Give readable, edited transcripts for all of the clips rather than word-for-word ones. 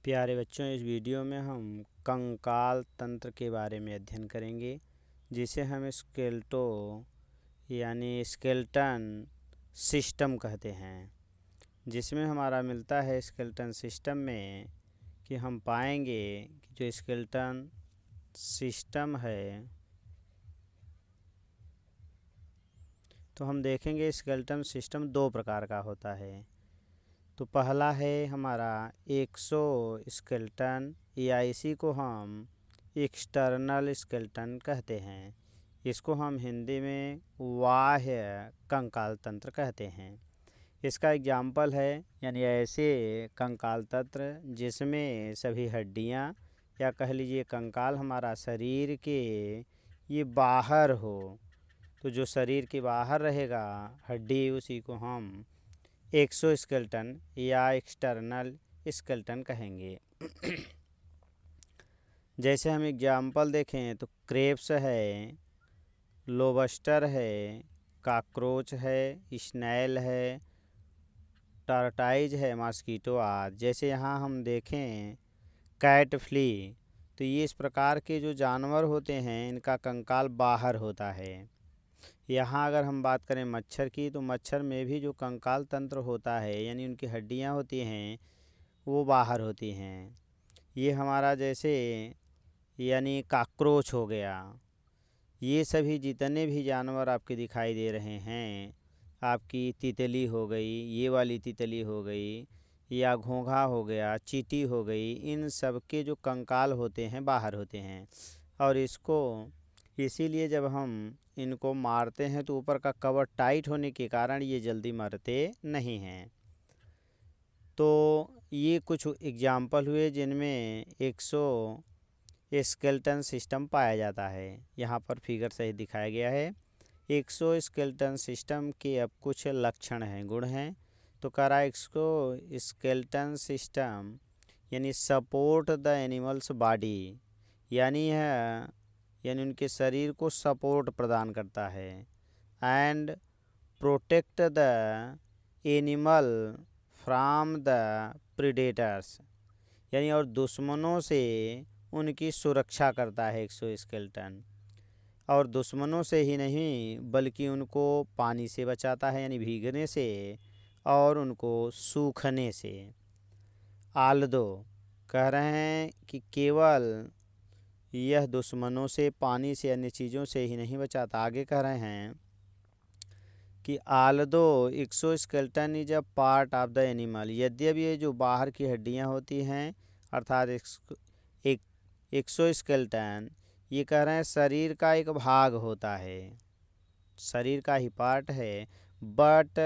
प्यारे बच्चों, इस वीडियो में हम कंकाल तंत्र के बारे में अध्ययन करेंगे, जिसे हम स्केलेटो यानी स्केलेटन सिस्टम कहते हैं। जिसमें हमारा मिलता है स्केलेटन सिस्टम में कि हम पाएंगे कि जो स्केलेटन सिस्टम है, तो हम देखेंगे स्केलेटन सिस्टम दो प्रकार का होता है। तो पहला है हमारा एक्सो स्केलेटन, या इसी को हम एक्सटर्नल स्केलेटन कहते हैं। इसको हम हिंदी में बाह्य कंकाल तंत्र कहते हैं। इसका एग्जाम्पल है यानी ऐसे कंकाल तंत्र जिसमें सभी हड्डियां या कह लीजिए कंकाल हमारा शरीर के ये बाहर हो। तो जो शरीर के बाहर रहेगा हड्डी, उसी को हम एक्सोस्केलेटन या एक्सटर्नल स्केलेटन कहेंगे। जैसे हम एग्जाम्पल देखें तो क्रेब्स है, लोबस्टर है, कॉकरोच है, स्नेल है, टर्टाइज है, मॉस्किटो आदि। जैसे यहाँ हम देखें कैट फ्ली, तो ये इस प्रकार के जो जानवर होते हैं इनका कंकाल बाहर होता है। यहाँ अगर हम बात करें मच्छर की, तो मच्छर में भी जो कंकाल तंत्र होता है यानी उनकी हड्डियाँ होती हैं वो बाहर होती हैं। ये हमारा जैसे यानी कॉकरोच हो गया, ये सभी जितने भी जानवर आपके दिखाई दे रहे हैं, आपकी तितली हो गई, ये वाली तितली हो गई, या घोंघा हो गया, चींटी हो गई, इन सब के जो कंकाल होते हैं बाहर होते हैं। और इसको इसीलिए जब हम इनको मारते हैं तो ऊपर का कवर टाइट होने के कारण ये जल्दी मरते नहीं हैं। तो ये कुछ एग्जाम्पल हुए जिनमें एक्सो स्केलेटन सिस्टम पाया जाता है। यहाँ पर फिगर सही दिखाया गया है। एक्सो स्केलेटन सिस्टम के अब कुछ लक्षण हैं, गुण हैं। तो कह रहा है एक्सो स्केलेटन सिस्टम यानी सपोर्ट द एनिमल्स बॉडी, यानी उनके शरीर को सपोर्ट प्रदान करता है। And protect the animal from the predators, यानी और दुश्मनों से उनकी सुरक्षा करता है एक्सोस्केलेटन। और दुश्मनों से ही नहीं बल्कि उनको पानी से बचाता है यानी भीगने से, और उनको सूखने से। आल्दो कह रहे हैं कि केवल यह दुश्मनों से, पानी से, अन्य चीज़ों से ही नहीं बचाता। आगे कह रहे हैं कि Aldous exoskeleton is a part of the animal, यद्यपि ये जो बाहर की हड्डियां होती हैं अर्थात एक्सोस्केलेटन, ये कह रहे हैं शरीर का एक भाग होता है, शरीर का ही पार्ट है। But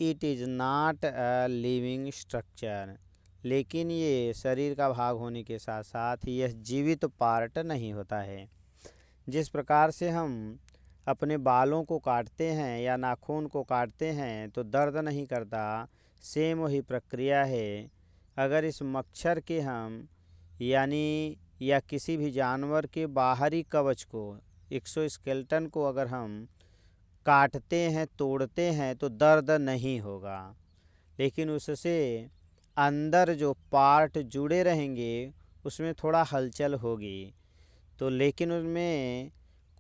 it is not a living structure, लेकिन ये शरीर का भाग होने के साथ साथ यह जीवित पार्ट नहीं होता है। जिस प्रकार से हम अपने बालों को काटते हैं या नाखून को काटते हैं तो दर्द नहीं करता, सेम वही प्रक्रिया है। अगर इस मच्छर के हम यानी या किसी भी जानवर के बाहरी कवच को, एक्सोस्केलेटन को अगर हम काटते हैं, तोड़ते हैं तो दर्द नहीं होगा, लेकिन उससे अंदर जो पार्ट जुड़े रहेंगे उसमें थोड़ा हलचल होगी, तो लेकिन उसमें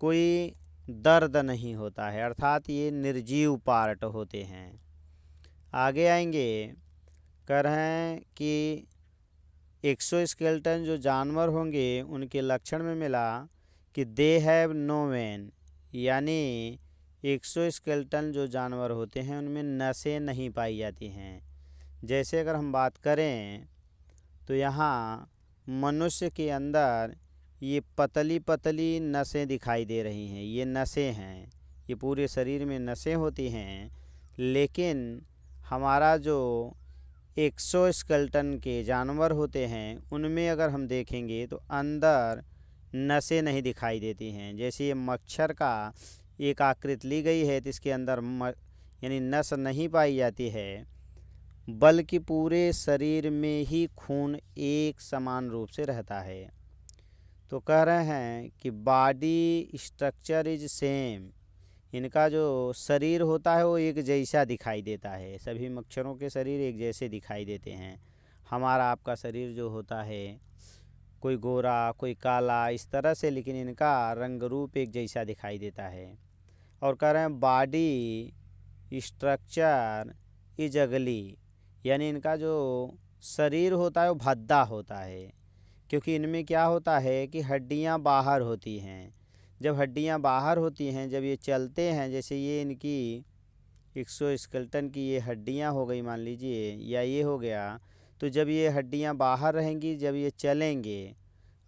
कोई दर्द नहीं होता है, अर्थात ये निर्जीव पार्ट होते हैं। आगे आएंगे, कह रहे हैं कि एक्सोस्केलेटन जो जानवर होंगे उनके लक्षण में मिला कि दे हैव नो वेन, यानी एक्सोस्केलेटन जो जानवर होते हैं उनमें नसें नहीं पाई जाती हैं। जैसे अगर हम बात करें तो यहाँ मनुष्य के अंदर ये पतली पतली नसें दिखाई दे रही हैं, ये नसें हैं, ये पूरे शरीर में नसें होती हैं। लेकिन हमारा जो एक्सोस्केलेटन के जानवर होते हैं उनमें अगर हम देखेंगे तो अंदर नसें नहीं दिखाई देती हैं। जैसे ये मच्छर का एक आकृति ली गई है तो इसके अंदर यानी नस नहीं पाई जाती है, बल्कि पूरे शरीर में ही खून एक समान रूप से रहता है। तो कह रहे हैं कि बॉडी स्ट्रक्चर इज सेम, इनका जो शरीर होता है वो एक जैसा दिखाई देता है, सभी मच्छरों के शरीर एक जैसे दिखाई देते हैं। हमारा आपका शरीर जो होता है कोई गोरा कोई काला इस तरह से, लेकिन इनका रंग रूप एक जैसा दिखाई देता है। और कह रहे हैं बॉडी स्ट्रक्चर इज अगली, यानी इनका जो शरीर होता है वो भद्दा होता है, क्योंकि इनमें क्या होता है कि हड्डियां बाहर होती हैं। जब हड्डियां बाहर होती हैं, जब ये चलते हैं, जैसे ये इनकी एक्सोस्केलेटन की ये हड्डियां हो गई मान लीजिए, या ये हो गया, तो जब ये हड्डियां बाहर रहेंगी, जब ये चलेंगे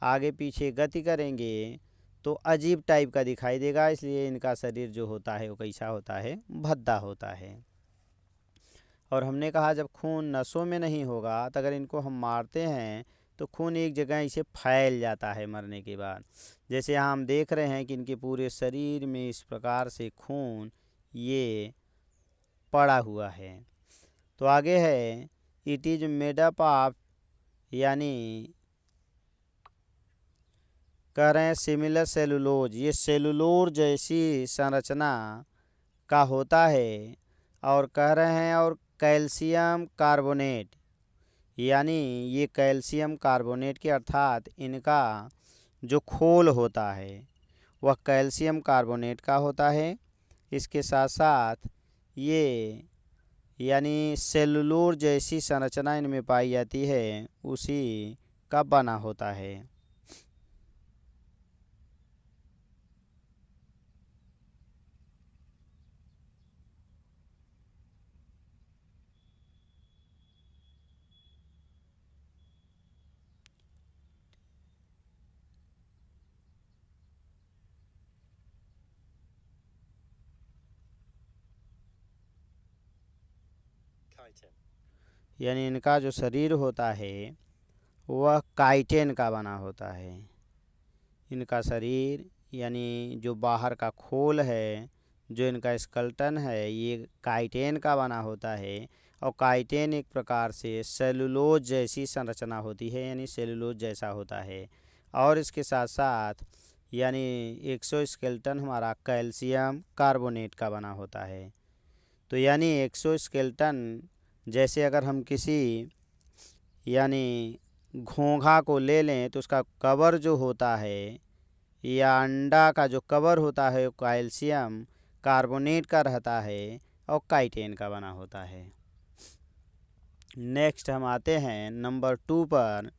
आगे पीछे गति करेंगे तो अजीब टाइप का दिखाई देगा। इसलिए इनका शरीर जो होता है वो कैसा होता है, भद्दा होता है। और हमने कहा जब खून नसों में नहीं होगा तो अगर इनको हम मारते हैं तो खून एक जगह इसे फैल जाता है मरने के बाद। जैसे यहाँ हम देख रहे हैं कि इनके पूरे शरीर में इस प्रकार से खून ये पड़ा हुआ है। तो आगे है it is made up of, यानी कह रहे हैं सिमिलर सेलुलोज, ये सेलुलोज जैसी संरचना का होता है। और कह रहे हैं और कैल्शियम कार्बोनेट, यानी ये कैल्शियम कार्बोनेट के अर्थात इनका जो खोल होता है वह कैल्शियम कार्बोनेट का होता है। इसके साथ साथ ये यानी सेलुलोज जैसी संरचना इनमें पाई जाती है, उसी का बना होता है। यानी इनका जो शरीर होता है वह काइटिन का बना होता है। इनका शरीर यानी जो बाहर का खोल है, जो इनका स्केलेटन है, ये काइटिन का बना होता है। और काइटिन एक प्रकार से सेलुलोज जैसी संरचना होती है, यानी सेलुलोज जैसा होता है। और इसके साथ साथ यानी एक्सोस्केलेटन हमारा कैल्शियम कार्बोनेट का बना होता है। तो यानी एक्सोस्केलेटन जैसे अगर हम किसी यानी घोंघा को ले लें तो उसका कवर जो होता है, या अंडा का जो कवर होता है वो कैल्शियम कार्बोनेट का रहता है और काइटिन का बना होता है। नेक्स्ट हम आते हैं नंबर 2 पर।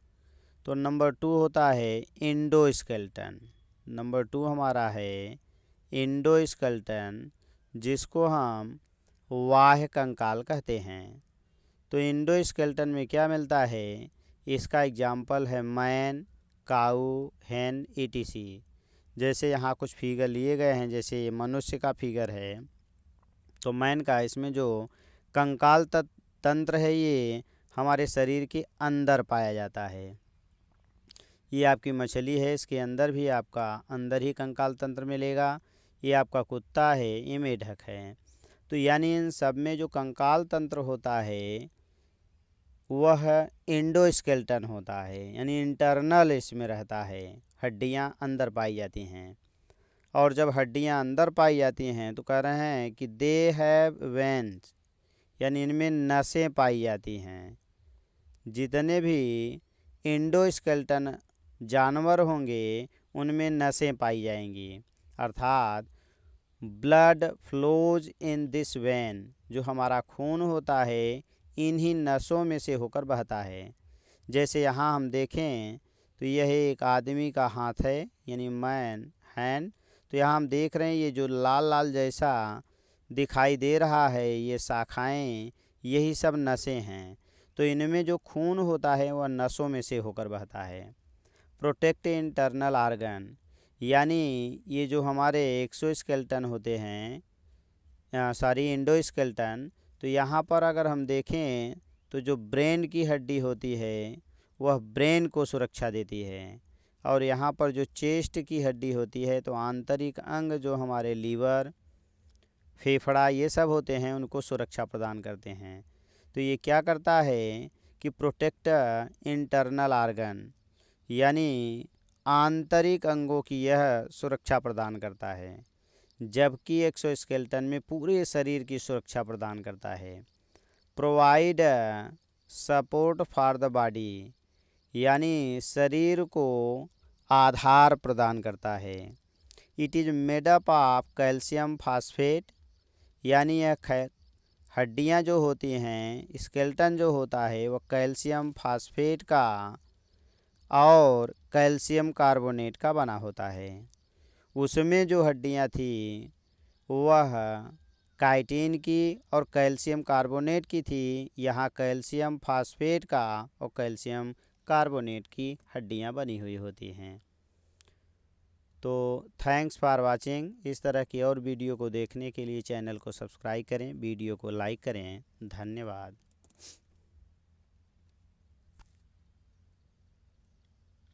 तो नंबर 2 होता है इंडोस्केलेटन। नंबर 2 हमारा है इंडोस्केलेटन, जिसको हम बाह्य कंकाल कहते हैं। तो इंडोस्केलेटन में क्या मिलता है, इसका एग्जाम्पल है मैन, काऊ, हैन, ईटीसी। जैसे यहाँ कुछ फिगर लिए गए हैं, जैसे ये मनुष्य का फिगर है, तो मैन का इसमें जो कंकाल तंत्र है ये हमारे शरीर के अंदर पाया जाता है। ये आपकी मछली है, इसके अंदर भी आपका अंदर ही कंकाल तंत्र मिलेगा। ये आपका कुत्ता है, ये मेढक है। तो यानी इन सब में जो कंकाल तंत्र होता है वह इंडोस्केलेटन होता है, यानी इंटरनल इसमें रहता है, हड्डियां अंदर पाई जाती हैं। और जब हड्डियां अंदर पाई जाती हैं तो कह रहे हैं कि दे हैव वेन्स, यानी इनमें नसें पाई जाती हैं। जितने भी इंडोस्केलेटन जानवर होंगे उनमें नसें पाई जाएंगी, अर्थात blood flows in this when, जो हमारा खून होता है इन्हीं नसों में से होकर बहता है। जैसे यहाँ हम देखें तो यह एक आदमी का हाथ है, यानी मैन हैंड। तो यहाँ हम देख रहे हैं ये जो लाल लाल जैसा दिखाई दे रहा है, ये शाखाएं, यही सब नसें हैं। तो इनमें जो खून होता है वह नसों में से होकर बहता है। प्रोटेक्ट इंटरनल आर्गन, यानी ये जो हमारे एक्सोस्केलेटन होते हैं, सॉरी इंडोस्केलेटन, तो यहाँ पर अगर हम देखें तो जो ब्रेन की हड्डी होती है वह ब्रेन को सुरक्षा देती है। और यहाँ पर जो चेस्ट की हड्डी होती है, तो आंतरिक अंग जो हमारे लीवर, फेफड़ा ये सब होते हैं उनको सुरक्षा प्रदान करते हैं। तो ये क्या करता है कि प्रोटेक्ट इंटरनल आर्गन, यानी आंतरिक अंगों की यह सुरक्षा प्रदान करता है, जबकि एक्सोस्केलेटन में पूरे शरीर की सुरक्षा प्रदान करता है। Provide support for the body, यानी शरीर को आधार प्रदान करता है। It is made up of calcium phosphate, यानी यह हड्डियाँ जो होती हैं, स्केलेटन जो होता है वह कैल्शियम फास्फेट का और कैल्शियम कार्बोनेट का बना होता है। उसमें जो हड्डियाँ थी वह काइटिन की और कैल्शियम कार्बोनेट की थी। यहाँ कैल्शियम फास्फेट का और कैल्शियम कार्बोनेट की हड्डियाँ बनी हुई होती हैं। तो थैंक्स फॉर वाचिंग। इस तरह की और वीडियो को देखने के लिए चैनल को सब्सक्राइब करें, वीडियो को लाइक करें। धन्यवाद।